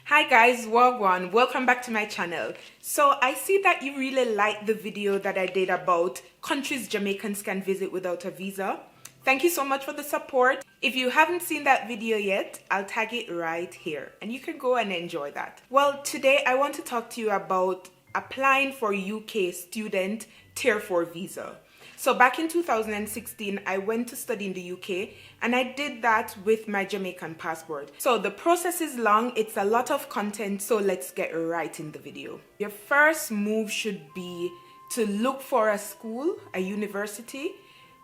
Hi guys, Wagwan, welcome back to my channel. So I see that you really liked the video that I did about countries Jamaicans can visit without a visa. Thank you so much for the support. If you haven't seen that video yet, I'll tag it right here and you can go and enjoy that. Well, today I want to talk to you about applying for UK student Tier 4 visa. So back in 2016, I went to study in the UK and I did that with my Jamaican passport. So the process is long, it's a lot of content, so let's get right in the video. Your first move should be to look for a school, a university,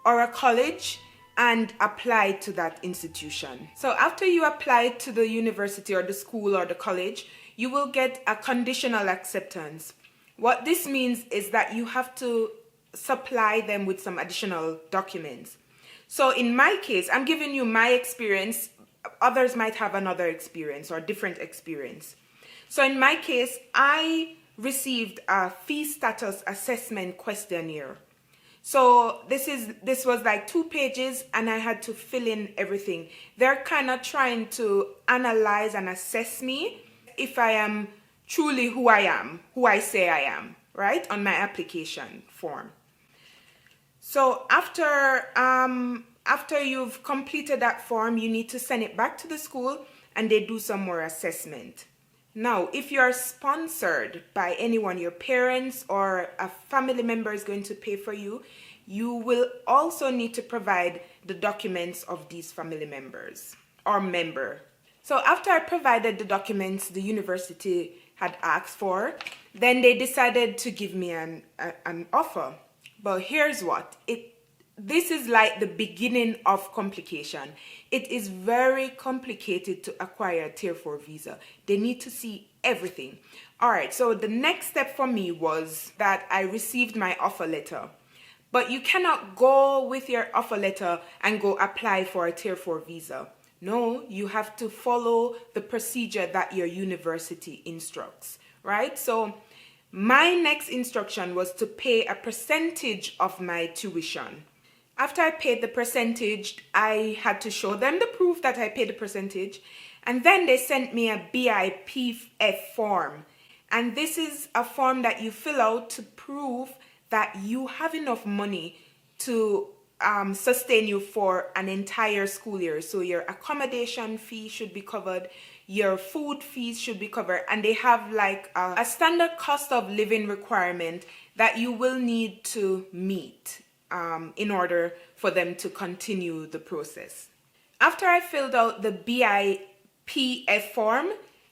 or a college and apply to that institution. So after you apply to the university or the school or the college, you will get a conditional acceptance. What this means is that you have to supply them with some additional documents. So in my case, I'm giving you my experience. Others might have another experience or different experience. So in my case, I received a fee status assessment questionnaire. So this was like 2 pages and I had to fill in everything. They're kind of trying to analyze and assess me if I am truly who I am, who I say I am, right? On my application form. So after you've completed that form, you need to send it back to the school and they do some more assessment. Now, if you're sponsored by anyone, your parents or a family member is going to pay for you, you will also need to provide the documents of these family members or member. So after I provided the documents the university had asked for, then they decided to give me an offer. But here's what, this is like the beginning of complication. It is very complicated to acquire a Tier 4 visa. They need to see everything. All right, so the next step for me was that I received my offer letter. But you cannot go with your offer letter and go apply for a Tier 4 visa. No, you have to follow the procedure that your university instructs, right? So my next instruction was to pay a percentage of my tuition. After I paid the percentage, I had to show them the proof that I paid the percentage. And then they sent me a BIPF form. And this is a form that you fill out to prove that you have enough money to sustain you for an entire school year. So your accommodation fee should be covered, your food fees should be covered, and they have like a standard cost of living requirement that you will need to meet in order for them to continue the process. After I filled out the BIPF form,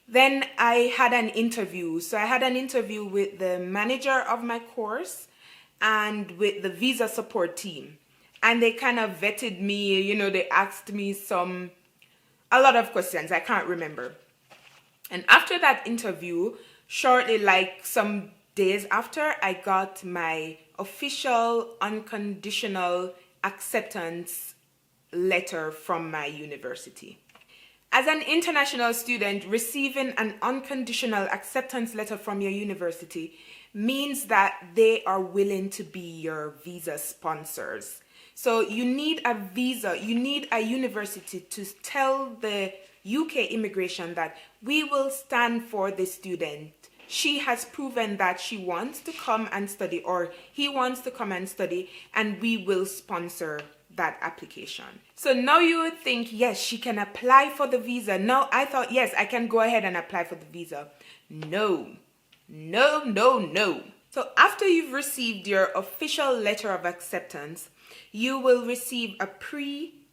then I had an interview. So I had an interview with the manager of my course and with the visa support team. And they kind of vetted me, you know, they asked me a lot of questions, I can't remember. And after that interview, shortly, like some days after, I got my official unconditional acceptance letter from my university. As an international student, receiving an unconditional acceptance letter from your university means that they are willing to be your visa sponsors. So you need a visa, you need a university to tell the UK immigration that we will stand for the student. She has proven that she wants to come and study, or he wants to come and study, and we will sponsor that application. So now you would think, yes, she can apply for the visa. No, I thought, yes, I can go ahead and apply for the visa. No, no, no, no. So after you've received your official letter of acceptance, you will receive a pre-CAS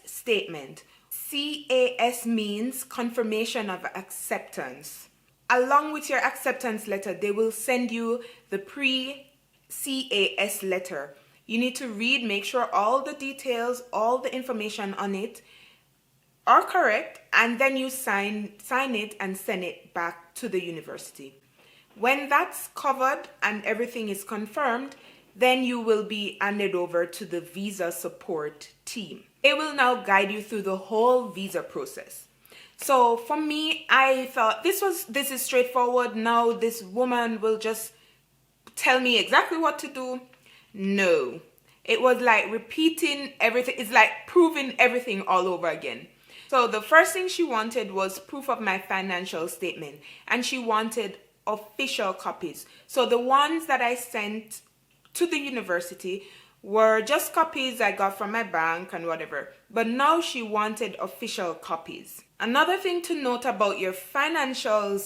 statement. CAS means confirmation of acceptance. Along with your acceptance letter, they will send you the pre-CAS letter. You need to read, make sure all the details, all the information on it are correct, and then you sign it and send it back to the university. When that's covered and everything is confirmed, then you will be handed over to the visa support team. They will now guide you through the whole visa process. So for me, I thought this is straightforward. Now this woman will just tell me exactly what to do. No, it was like repeating everything. It's like proving everything all over again. So the first thing she wanted was proof of my financial statement, and she wanted official copies. So the ones that I sent to the university were just copies I got from my bank and whatever, but now she wanted official copies. Another thing to note about your financial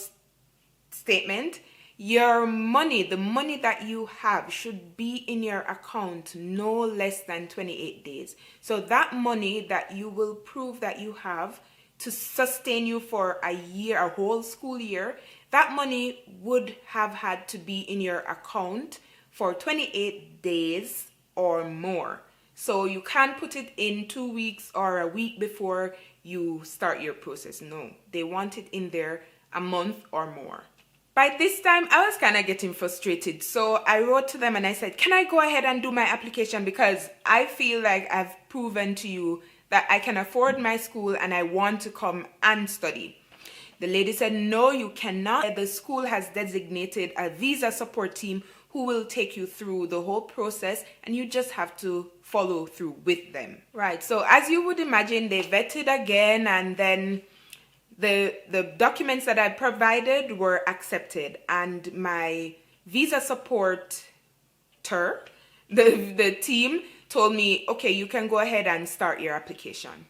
statement, your money, the money that you have, should be in your account no less than 28 days. So that money that you will prove that you have to sustain you for a year, a whole school year, that money would have had to be in your account for 28 days or more. So you can't put it in 2 weeks or a week before you start your process. No, they want it in there a month or more. By this time, I was kind of getting frustrated. So I wrote to them and I said, can I go ahead and do my application? Because I feel like I've proven to you that I can afford my school and I want to come and study. The lady said, no, you cannot. The school has designated a visa support team who will take you through the whole process, and you just have to follow through with them. Right, so as you would imagine, they vetted again, and then the documents that I provided were accepted, and my visa supporter, the team, told me, okay, you can go ahead and start your application.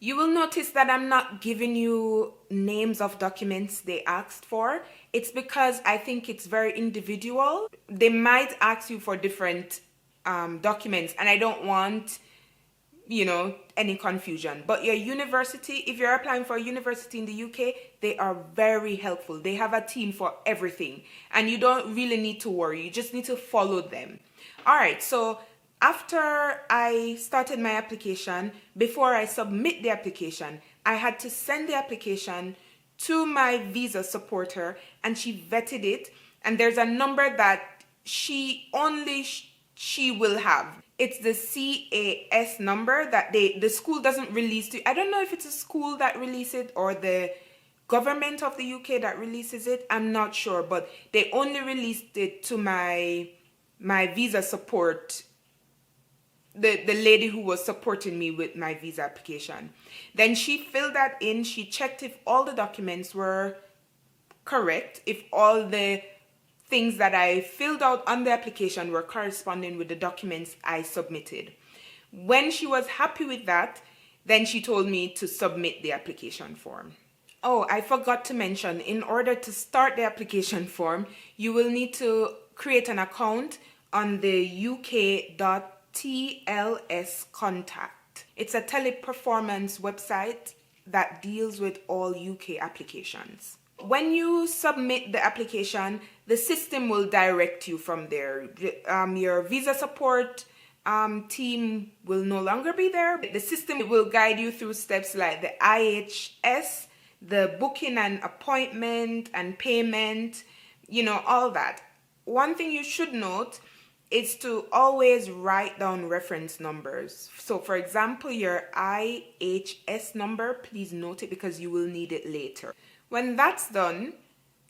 You will notice that I'm not giving you names of documents they asked for. It's because I think it's very individual. They might ask you for different documents, and I don't want, any confusion. But your university, if you're applying for a university in the UK, they are very helpful. They have a team for everything, and you don't really need to worry. You just need to follow them. All right, so after I started my application, before I submit the application, I had to send the application to my visa supporter, and she vetted it, and there's a number that she will have. It's the CAS number that the school doesn't release to. I don't know if it's a school that releases it or the government of the UK that releases it. I'm not sure, but they only released it to my visa support, the lady who was supporting me with my visa application. Then she filled that in. She checked if all the documents were correct, if all the things that I filled out on the application were corresponding with the documents I submitted. When she was happy with that, then she told me to submit the application form. Oh, I forgot to mention, in order to start the application form, you will need to create an account on the UK.TLS Contact. It's a teleperformance website that deals with all UK applications. When you submit the application, the system will direct you from there. Your visa support team will no longer be there. The system will guide you through steps like the IHS, the booking and appointment and payment, all that. One thing you should note is to always write down reference numbers. So for example, your IHS number, please note it because you will need it later. When that's done,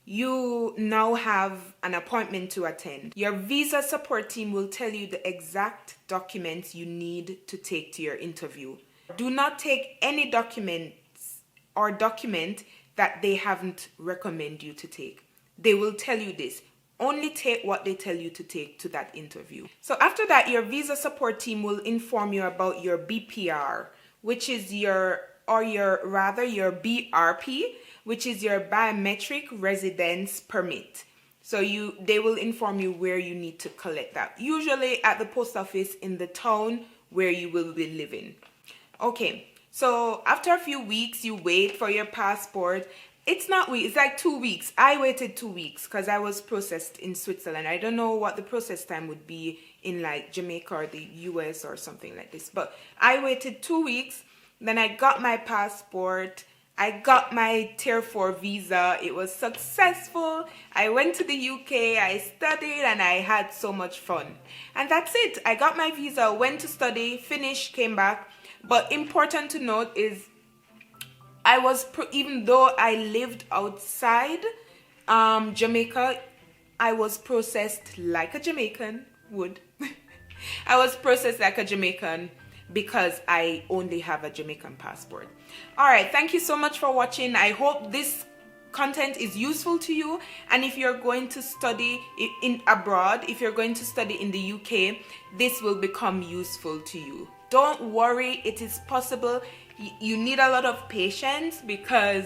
you now have an appointment to attend. Your visa support team will tell you the exact documents you need to take to your interview. Do not take any documents or document that they haven't recommended you to take. They will tell you this. Only take what they tell you to take to that interview. So after that, your visa support team will inform you about your BPR, which is your BRP, which is your biometric residence permit. So they will inform you where you need to collect that. Usually at the post office in the town where you will be living. Okay, so after a few weeks, you wait for your passport. It's not weeks, it's like 2 weeks. I waited 2 weeks because I was processed in Switzerland. I don't know what the process time would be in like Jamaica or the US or something like this. But I waited 2 weeks. Then I got my passport. I got my Tier 4 visa. It was successful. I went to the UK. I studied and I had so much fun. And that's it. I got my visa, went to study, finished, came back. But important to note is even though I lived outside Jamaica, I was processed like a Jamaican would. I was processed like a Jamaican because I only have a Jamaican passport. All right, thank you so much for watching. I hope this content is useful to you, and if you're going to study in abroad, if you're going to study in the UK, this will become useful to you. Don't worry, it is possible. You need a lot of patience because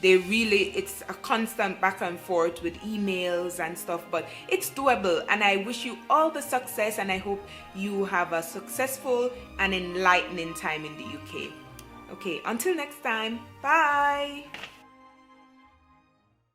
it's a constant back and forth with emails and stuff, but it's doable, and I wish you all the success, and I hope you have a successful and enlightening time in the UK. Okay, until next time, bye.